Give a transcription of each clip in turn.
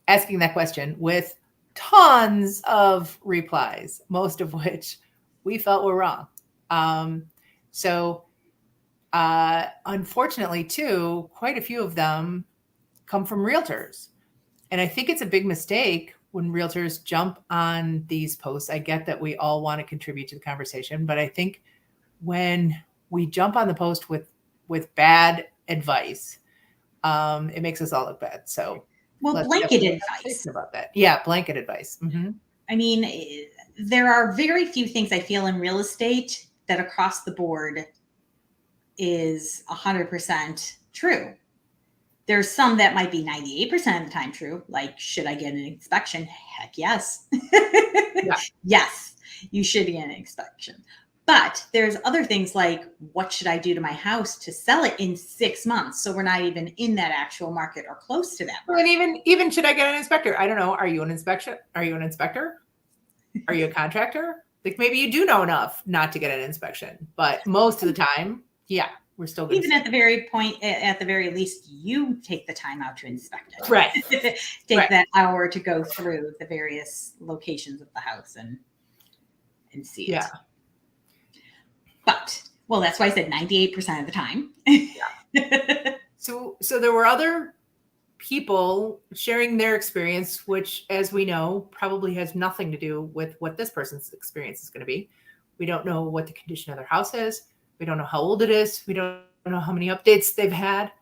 asking that question with tons of replies, most of which we felt were wrong. So unfortunately, too, quite a few of them come from realtors. And I think it's a big mistake when realtors jump on these posts. I get that we all want to contribute to the conversation, but I think when we jump on the post with bad advice, it makes us all look bad. So blanket advice about that. Yeah, blanket advice. Mm-hmm. I mean, there are very few things I feel in real estate that across the board is 100% true. There's some that might be 98% of the time true, like, should I get an inspection? Heck yes. Yeah. Yes, you should get an inspection. But there's other things like, what should I do to my house to sell it in 6 months? So we're not even in that actual market or close to that market. And even should I get an inspector? I don't know. Are you an inspection? Are you an inspector? Are you a contractor? Like, maybe you do know enough not to get an inspection, but most of the time, yeah, we're still even at the very least, you take the time out to inspect it. Right. Take that hour to go through the various locations of the house and see it. Yeah. But, well, that's why I said 98% of the time. Yeah. So there were other people sharing their experience, which, as we know, probably has nothing to do with what this person's experience is going to be. We don't know what the condition of their house is. We don't know how old it is. We don't know how many updates they've had.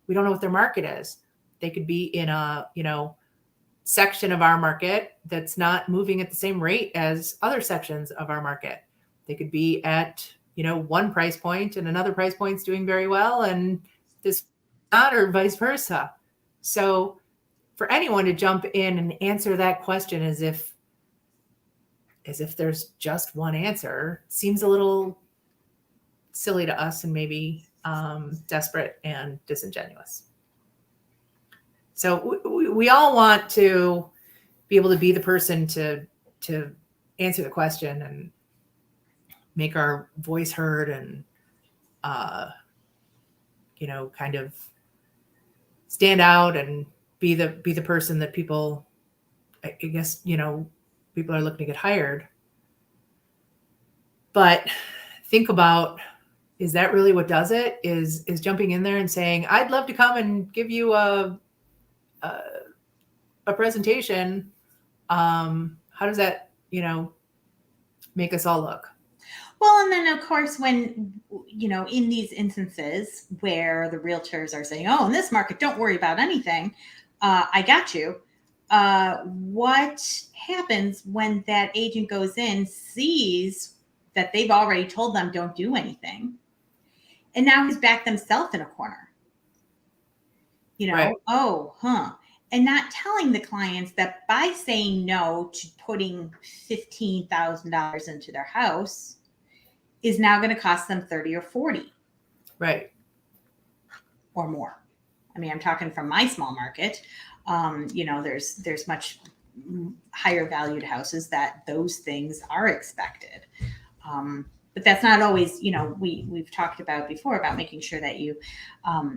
We don't know what their market is. They could be in a, section of our market that's not moving at the same rate as other sections of our market. They could be at, one price point and another price point's doing very well and this not, or vice versa. So for anyone to jump in and answer that question as if there's just one answer seems a little silly to us and maybe desperate and disingenuous. So we all want to be able to be the person to answer the question and make our voice heard and, kind of stand out and be the person that people, I guess, people are looking to get hired. But think about, is that really what does it? Is jumping in there and saying, I'd love to come and give you a presentation. How does that, make us all look? Well, and then of course, when, in these instances where the realtors are saying, oh, in this market, don't worry about anything. I got you. What happens when that agent goes in, sees that they've already told them don't do anything, and now he's backed themselves in a corner? Right. And not telling the clients that by saying no to putting $15,000 into their house is now going to cost them 30 or 40. Right. Or more. I mean, I'm talking from my small market. There's much higher valued houses that those things are expected. But that's not always, we've talked about before about making sure that you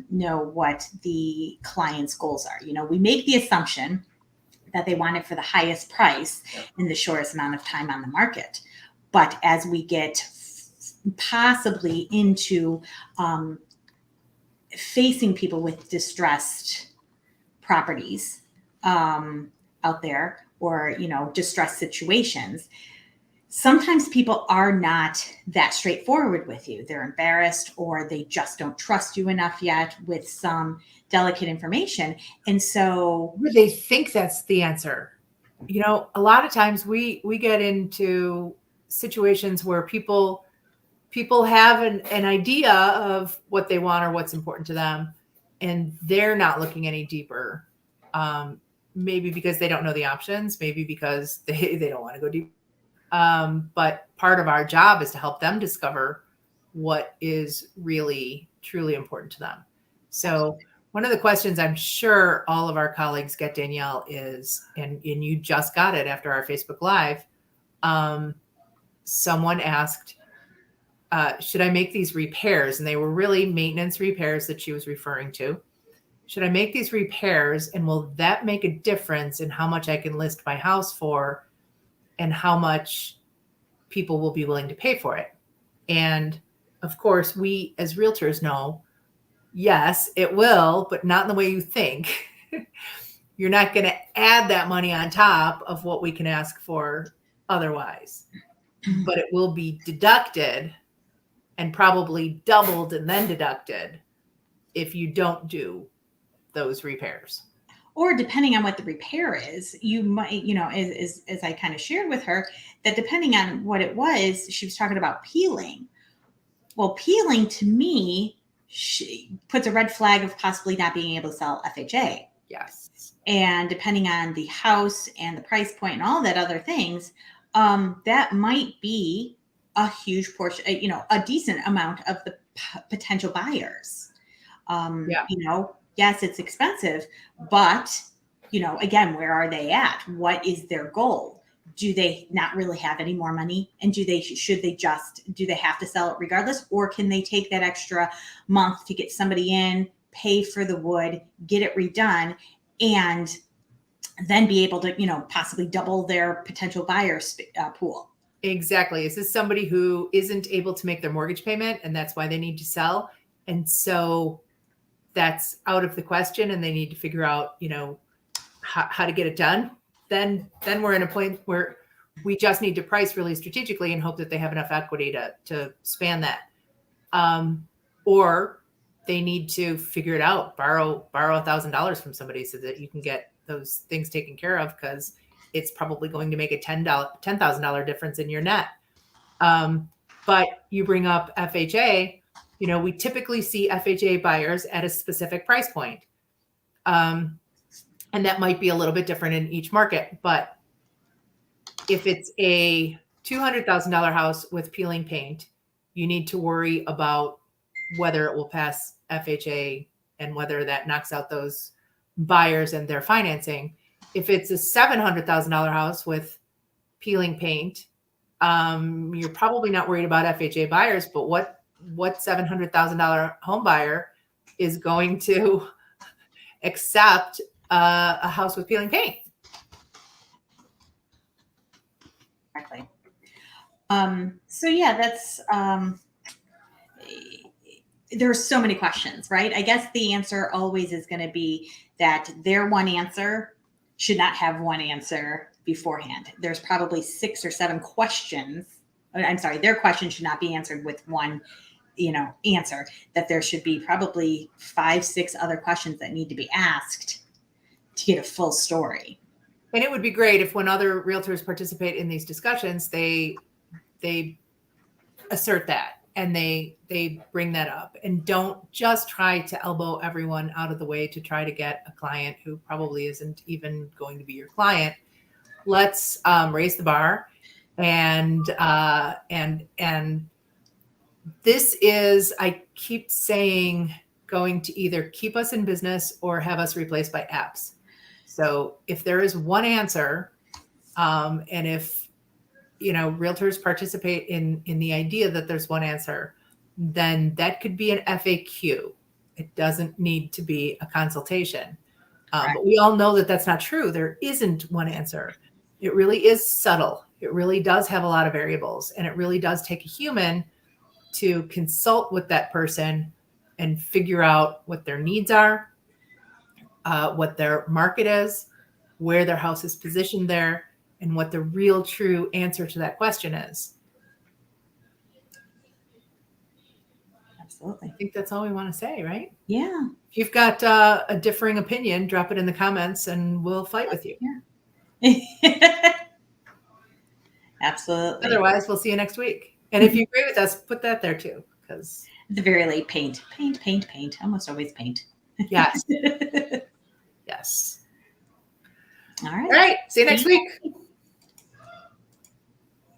know what the client's goals are. We make the assumption that they want it for the highest price in the shortest amount of time on the market. But as we get possibly into facing people with distressed properties out there, or, distressed situations, sometimes people are not that straightforward with you. They're embarrassed, or they just don't trust you enough yet with some delicate information. And so they think that's the answer. A lot of times we get into situations where people have an idea of what they want or what's important to them, and they're not looking any deeper. Maybe because they don't know the options, maybe because they don't want to go deep. But part of our job is to help them discover what is really, truly important to them. So one of the questions I'm sure all of our colleagues get, Danielle, is, and you just got it after our Facebook Live, someone asked, should I make these repairs? And they were really maintenance repairs that she was referring to. should I make these repairs, and will that make a difference in how much I can list my house for and how much people will be willing to pay for it? And of course, we as realtors know, yes, it will, but not in the way you think. You're not going to add that money on top of what we can ask for otherwise, but it will be deducted and probably doubled and then deducted if you don't do those repairs. Or depending on what the repair is, you might, as I kind of shared with her, that depending on what it was, she was talking about peeling. Well, peeling to me puts a red flag of possibly not being able to sell FHA. Yes. And depending on the house and the price point and all that other things, that might be a huge portion, a decent amount of the potential buyers. Yes, it's expensive, but, again, where are they at? What is their goal? Do they not really have any more money? And do they have to sell it regardless? Or can they take that extra month to get somebody in, pay for the wood, get it redone, and then be able to, possibly double their potential buyer pool? Exactly. Is this somebody who isn't able to make their mortgage payment and that's why they need to sell? And so that's out of the question and they need to figure out, how to get it done. Then we're in a point where we just need to price really strategically and hope that they have enough equity to span that. Or they need to figure it out, borrow $1,000 from somebody so that you can get those things taken care of, because it's probably going to make a $10,000 difference in your net. But you bring up FHA, we typically see FHA buyers at a specific price point. And that might be a little bit different in each market. But if it's a $200,000 house with peeling paint, you need to worry about whether it will pass FHA and whether that knocks out those buyers and their financing. If it's a $700,000 house with peeling paint, you're probably not worried about FHA buyers, but what $700,000 home buyer is going to accept a house with peeling paint? Exactly. So yeah, that's, there's so many questions, right? I guess the answer always is going to be that their one answer should not have one answer beforehand. There's probably 6 or 7 questions. I'm sorry, their question should not be answered with one, answer, that there should be probably 5, 6 other questions that need to be asked to get a full story. And it would be great if when other realtors participate in these discussions, they assert that and they bring that up and don't just try to elbow everyone out of the way to try to get a client who probably isn't even going to be your client. Let's raise the bar. And this is, I keep saying, going to either keep us in business or have us replaced by apps. So if there is one answer, and if, realtors participate in the idea that there's one answer, then that could be an FAQ. It doesn't need to be a consultation. But we all know that that's not true. There isn't one answer. It really is subtle. It really does have a lot of variables, and it really does take a human to consult with that person and figure out what their needs are, what their market is, where their house is positioned there, and what the real true answer to that question is. Absolutely. I think that's all we want to say, right? Yeah. If you've got a differing opinion, drop it in the comments and we'll fight with you. Yeah. Absolutely. Otherwise, we'll see you next week. And if you agree with us, put that there too, because at the very late, paint. Almost always paint. Yes. Yes. All right. All right. See you next week.